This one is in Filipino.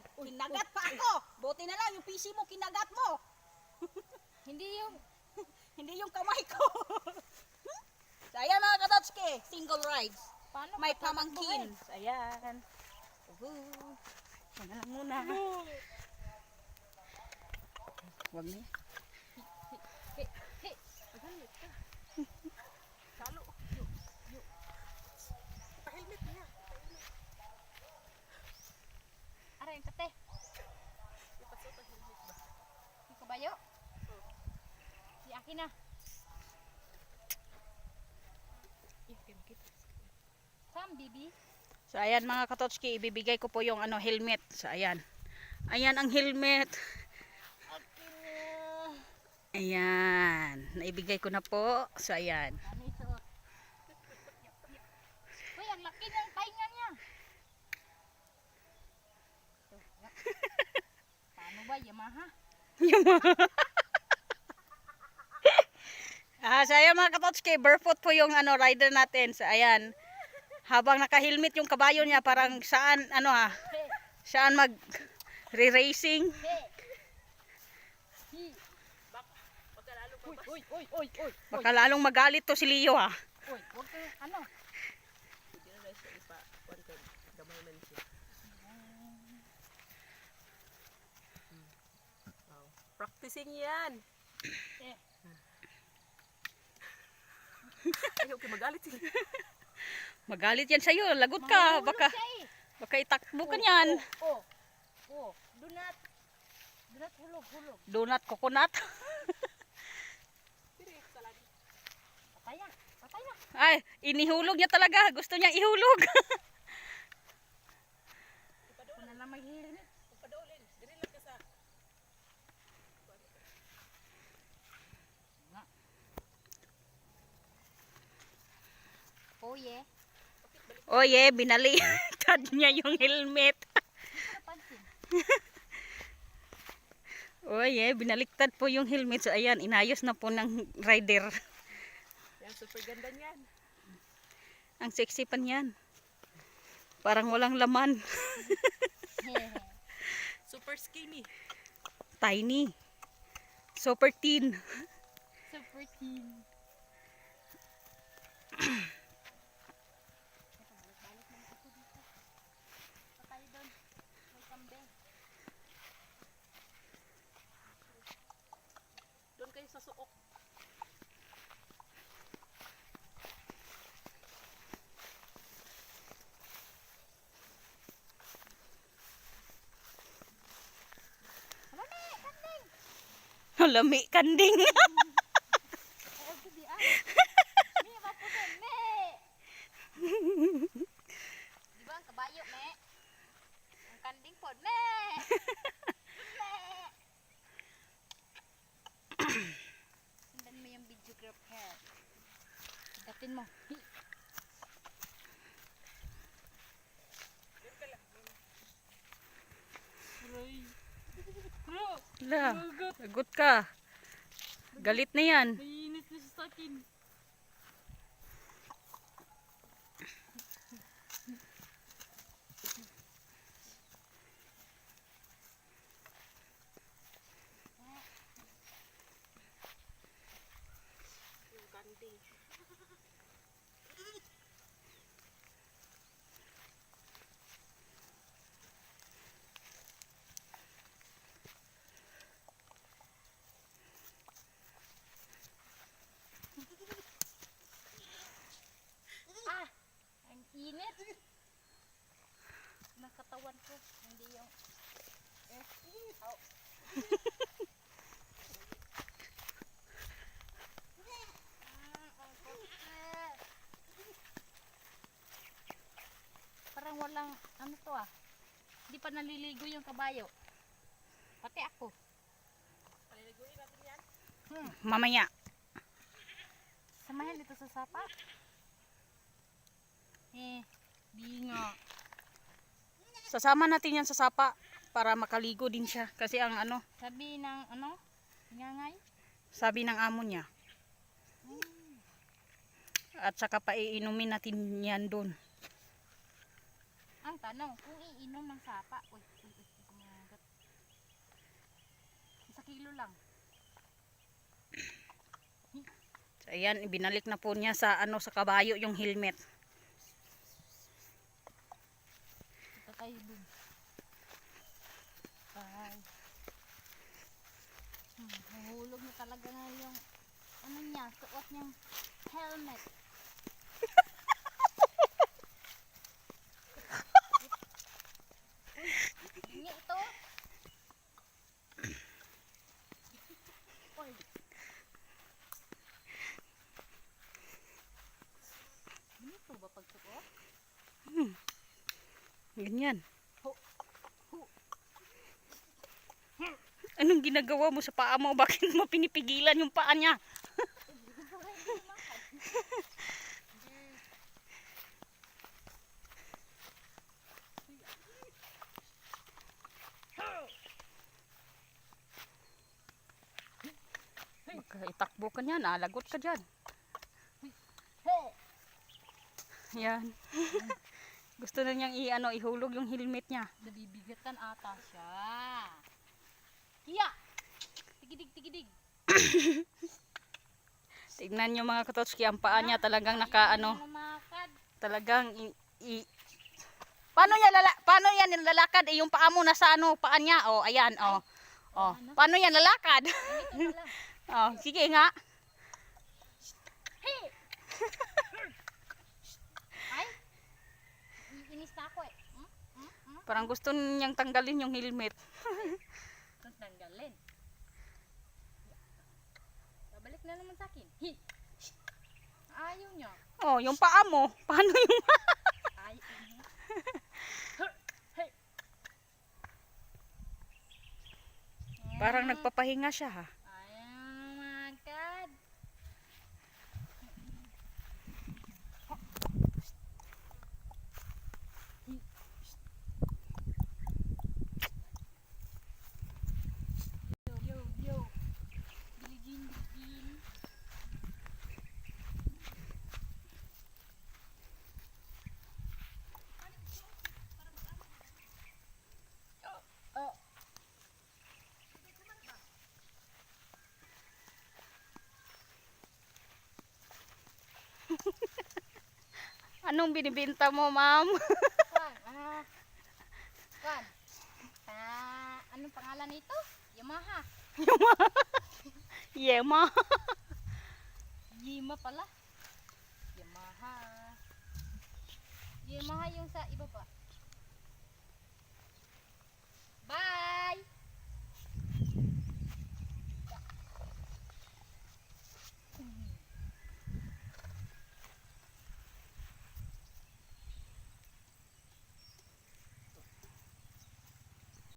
Kinagat pa ako. Buti na lang yung PC mo kinagat mo. Hindi yung... Hindi yung kamay ko. So ayan mga katotski, single rides. Paano May ka pamangkin. So ayan. Yan na lang muna. Huwag na yan. Magalit ka. Salo. Pa-helmet niya. Aray, yung kate. Yung kabayo? Si akin na. Sam, bibi. So ayan mga katotski, ibibigay ko po yung helmet. So ayan. Ayan ang helmet. Ayan. Naibigay ko na po. So ayan. Ano isuot? Uy, ang laki ng pahinga niya. Paano ba, Yamaha? So ayan mga katotski, barefoot po yung rider natin. So ayan. Habang naka-helmet yung kabayo niya, parang saan saan mag re-racing. Uy. Baka lalong magalit to si Leo ha. Uy, huwag ka, ano? Practicing yan. Ayaw kayo magalit sila. Magalit yan sa'yo. Lagot ka. Baka itakbo ka niyan. Oh. Do not hulog. Donut coconut. Patay na. Ay, inihulog niya talaga. Gusto niya ihulog. Ako na lang maghihilig. Padolin. Dili lang ka sa... Oh, yeah. Oye, binaliktad niya yung helmet. Napansin. Oye, binaliktad po yung helmet. So ayan, inayos na po ng rider. Yan, super ganda niyan. Ang sexy pa niyan. Parang walang laman. Super skinny. Tiny. Super thin. Super team. Patay doon. May kambing. Doon kayo sa suok. Lami kanding. Ay, di ay. May mapunan, me. Di ba ang kabayo, me? Ang kanding po, me. Sundan mo yung videographer. Datin mo. La, lagot ka. Galit na yan. Naiinit na siya sa akin. Yung candy. Ang init. Nakatawan ko. Hindi yung... Parang walang... Ano to ah? Hindi pa naliligo yung kabayo. Pati ako. Paliliguin natin yan. Mamaya. Samahan dito sa sapa. Bingo. Sasama natin yan sa sapa para makaligo din siya. Kasi ang Sabi ng ingangay. sabi ng amo niya. At saka paiinumin natin yan doon. Ang tanong, kung iinom ng sapa, uy, kilo lang. So, ayan, ibinalik na po niya sa ano sa kabayo yung helmet. Ito tayo dun. Bye. Nahulog na talaga nga yung ano niya, suot niyang helmet. Ini ito. Oy. Ganito ba pagsuot? Ganyan. Ho. Ho. Anong ginagawa mo sa paa mo? Bakit mo pinipigilan yung paa niya? Baka itakbo ka niyan, alagot ka dyan. Hey. Yan. Gusto na niyang ihulog yung helmet niya. Nabibigatan ata siya. Hiya! Tigidig, tigidig. Tignan niyo mga katotski, ang paa niya talagang Lumakad. talagang paano yan nilalakad? Yung paa mo nasa paa niya. Oh, ayan, oh. Oh, paano yan lalakad? Ganito pala. Oh, sige nga. Hey! Ay! Inis na ako eh. Parang gusto niyang tanggalin yung helmet. Ito tanggalin. Babalik na naman sa akin. Hi! Ayaw niya. Oh, yung paa mo. Paano yung Ay, Parang nagpapahinga siya ha. ayaw magad. Yo, yo, yo. Biligin, biligin. Oh. Anong binibenta mo, ma'am? Kan, kan. Anong pangalan nito? Yamaha. Yema. Yima pala. Yamaha. Yamaha yung sa ibaba.